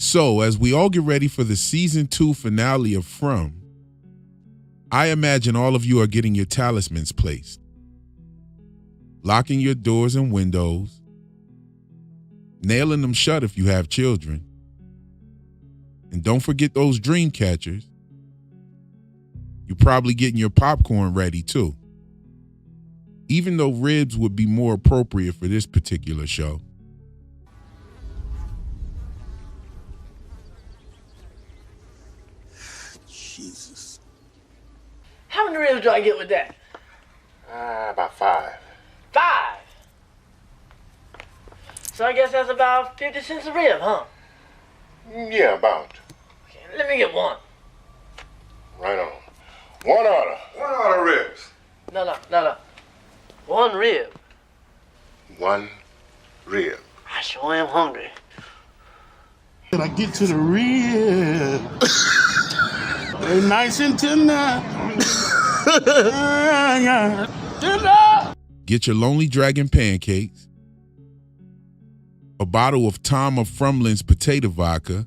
So, as we all get ready for the season 2 finale of From, I imagine all of you are getting your talismans placed, locking your doors and windows, nailing them shut if you have children, and don't forget those dream catchers. You're probably getting your popcorn ready too, even though ribs would be more appropriate for this particular show. Jesus. How many ribs do I get with that? About 5. 5? So I guess that's about 50 cents a rib, huh? Yeah, about. Okay, let me get one. Right on. One order. One order ribs. No. One rib. One rib. I sure am hungry. When I get to the rib, they nice and tender. Get your Lonely Dragon pancakes, a bottle of Tom of Frumlin's potato vodka,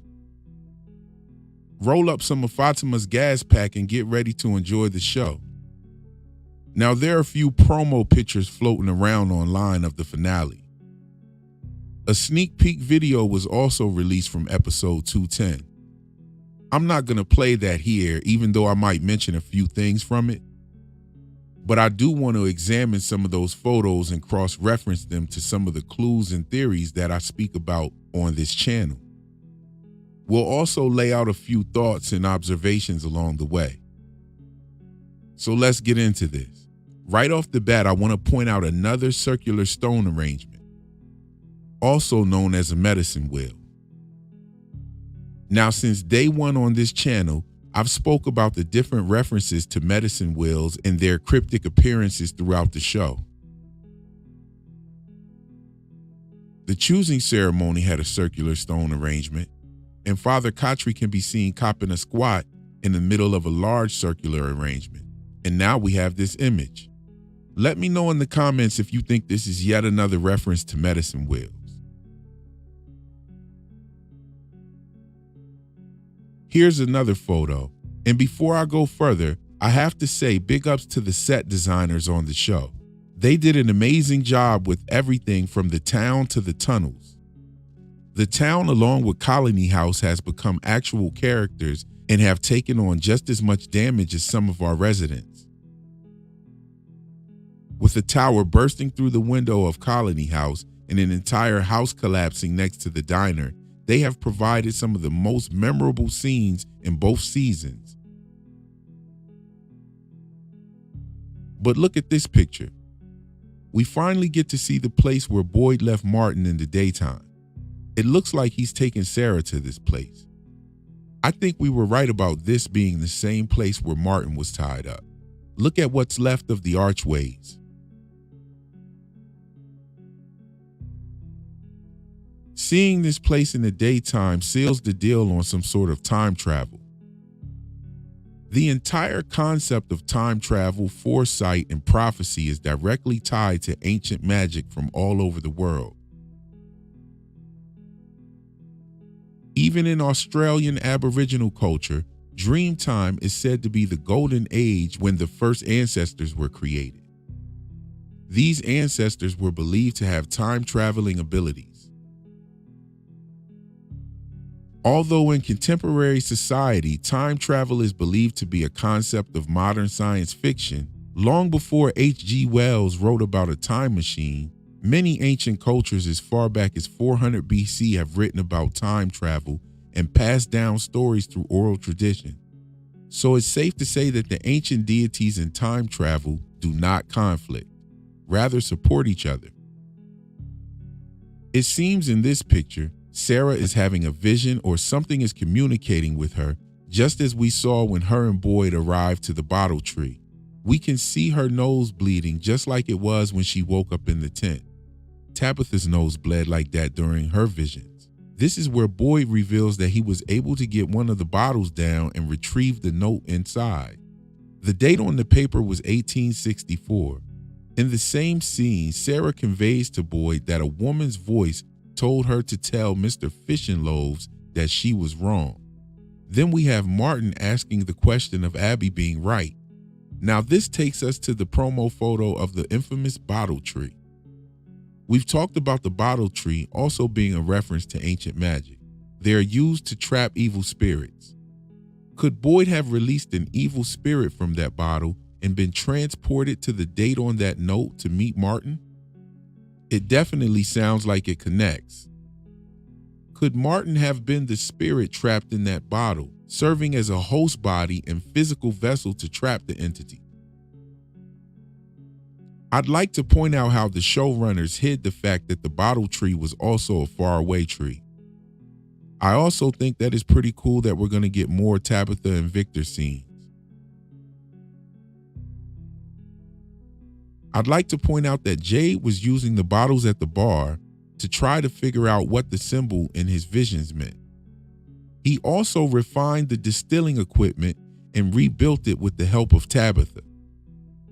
roll up some of Fatima's gas pack and get ready to enjoy the show. Now, there are a few promo pictures floating around online of the finale. A sneak peek video was also released from episode 210. I'm not going to play that here, even though I might mention a few things from it. But I do want to examine some of those photos and cross-reference them to some of the clues and theories that I speak about on this channel. We'll also lay out a few thoughts and observations along the way. So let's get into this. Right off the bat, I want to point out another circular stone arrangement, also known as a medicine wheel. Now, since day one on this channel, I've spoke about the different references to medicine wheels and their cryptic appearances throughout the show. The choosing ceremony had a circular stone arrangement, and Father Khatri can be seen copping a squat in the middle of a large circular arrangement. And now we have this image. Let me know in the comments if you think this is yet another reference to medicine wheels. Here's another photo, and before I go further, I have to say big ups to the set designers on the show. They did an amazing job with everything from the town to the tunnels. The town, along with Colony House, has become actual characters and have taken on just as much damage as some of our residents. With a tower bursting through the window of Colony House and an entire house collapsing next to the diner, they have provided some of the most memorable scenes in both seasons. But look at this picture. We finally get to see the place where Boyd left Martin in the daytime. It looks like he's taken Sarah to this place. I think we were right about this being the same place where Martin was tied up. Look at what's left of the archways. Seeing this place in the daytime seals the deal on some sort of time travel. The entire concept of time travel, foresight, and prophecy is directly tied to ancient magic from all over the world. Even in Australian Aboriginal culture, Dreamtime is said to be the golden age when the first ancestors were created. These ancestors were believed to have time-traveling abilities. Although in contemporary society, time travel is believed to be a concept of modern science fiction, long before H.G. Wells wrote about a time machine, many ancient cultures as far back as 400 BC have written about time travel and passed down stories through oral tradition. So it's safe to say that the ancient deities in time travel do not conflict, rather support each other. It seems in this picture, Sarah is having a vision or something is communicating with her, just as we saw when her and Boyd arrived to the bottle tree. We can see her nose bleeding just like it was when she woke up in the tent. Tabitha's nose bled like that during her visions. This is where Boyd reveals that he was able to get one of the bottles down and retrieve the note inside. The date on the paper was 1864. In the same scene, Sarah conveys to Boyd that a woman's voice told her to tell Mr. Fishin' Loaves that she was wrong. Then we have Martin asking the question of Abby being right. Now this takes us to the promo photo of the infamous bottle tree. We've talked about the bottle tree also being a reference to ancient magic. They are used to trap evil spirits. Could Boyd have released an evil spirit from that bottle and been transported to the date on that note to meet Martin? It definitely sounds like it connects. Could Martin have been the spirit trapped in that bottle, serving as a host body and physical vessel to trap the entity? I'd like to point out how the showrunners hid the fact that the bottle tree was also a faraway tree. I also think that it's pretty cool that we're going to get more Tabitha and Victor scenes. I'd like to point out that Jade was using the bottles at the bar to try to figure out what the symbol in his visions meant. He also refined the distilling equipment and rebuilt it with the help of Tabitha.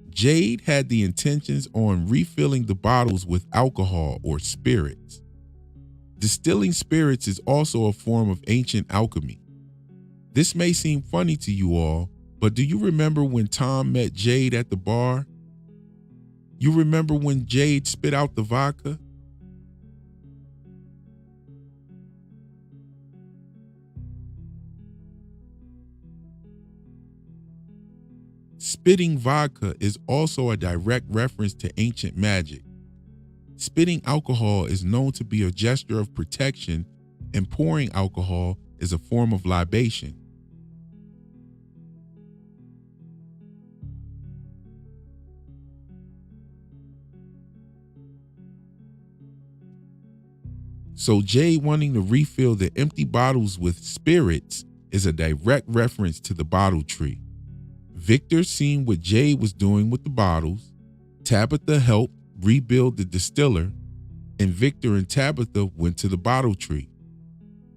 Jade had the intentions on refilling the bottles with alcohol or spirits. Distilling spirits is also a form of ancient alchemy. This may seem funny to you all, but do you remember when Tom met Jade at the bar? You remember when Jade spit out the vodka? Spitting vodka is also a direct reference to ancient magic. Spitting alcohol is known to be a gesture of protection, and pouring alcohol is a form of libation. So Jade wanting to refill the empty bottles with spirits is a direct reference to the bottle tree. Victor seen what Jade was doing with the bottles. Tabitha helped rebuild the distiller, and Victor and Tabitha went to the bottle tree.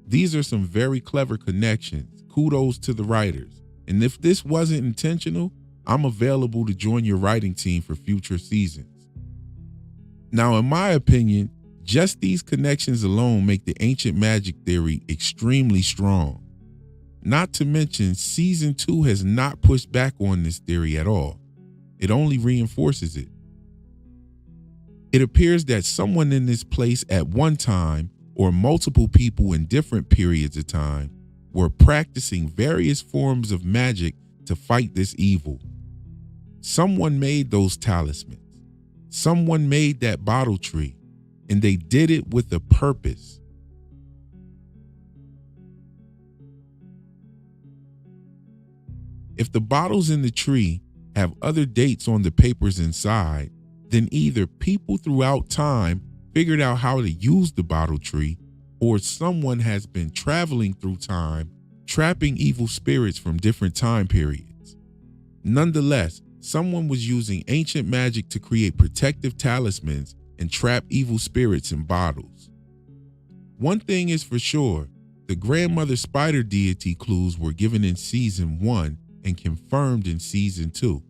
These are some very clever connections. Kudos to the writers. And if this wasn't intentional, I'm available to join your writing team for future seasons. Now, in my opinion, just these connections alone make the ancient magic theory extremely strong. Not to mention, season 2 has not pushed back on this theory at all. It only reinforces it. It appears that someone in this place at one time, or multiple people in different periods of time, were practicing various forms of magic to fight this evil. Someone made those talismans. Someone made that bottle tree, and they did it with a purpose. If the bottles in the tree have other dates on the papers inside, then either people throughout time figured out how to use the bottle tree, or someone has been traveling through time, trapping evil spirits from different time periods. Nonetheless, someone was using ancient magic to create protective talismans and trap evil spirits in bottles. One thing is for sure, the grandmother spider deity clues were given in season 1 and confirmed in season 2.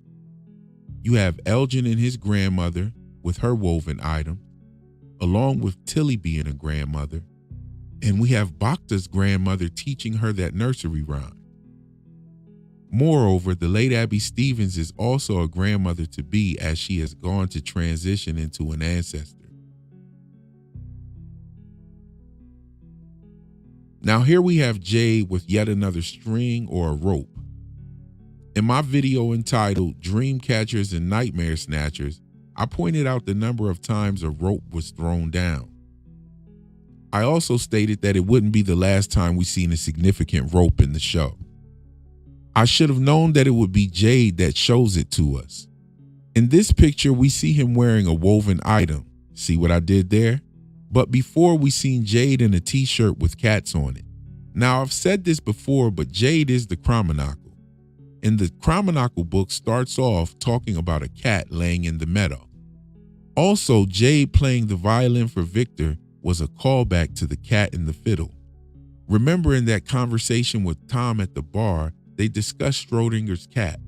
You have Elgin and his grandmother with her woven item, along with Tilly being a grandmother, and we have Bacta's grandmother teaching her that nursery rhyme. Moreover, the late Abby Stevens is also a grandmother-to-be, as she has gone to transition into an ancestor. Now here we have Jade with yet another string or a rope. In my video entitled Dream Catchers and Nightmare Snatchers, I pointed out the number of times a rope was thrown down. I also stated that it wouldn't be the last time we seen a significant rope in the show. I should have known that it would be Jade that shows it to us. In this picture, we see him wearing a woven item. See what I did there? But before, we seen Jade in a t-shirt with cats on it. Now, I've said this before, but Jade is the Chromonacle. And the Chromonacle book starts off talking about a cat laying in the meadow. Also, Jade playing the violin for Victor was a callback to the cat and the fiddle. Remember in that conversation with Tom at the bar, they discussed Schrodinger's cat.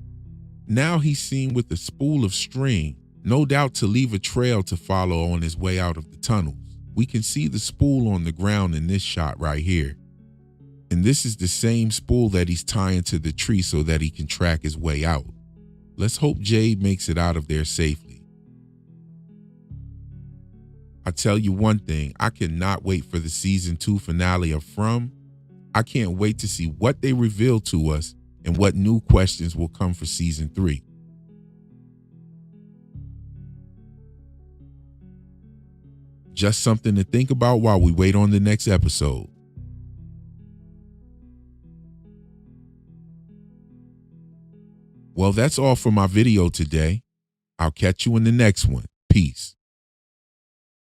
Now he's seen with a spool of string, no doubt to leave a trail to follow on his way out of the tunnels. We can see the spool on the ground in this shot right here. And this is the same spool that he's tying to the tree so that he can track his way out. Let's hope Jade makes it out of there safely. I tell you one thing, I cannot wait for the season 2 finale of From. I can't wait to see what they reveal to us and what new questions will come for season 3. Just something to think about while we wait on the next episode. Well, that's all for my video today. I'll catch you in the next one. Peace.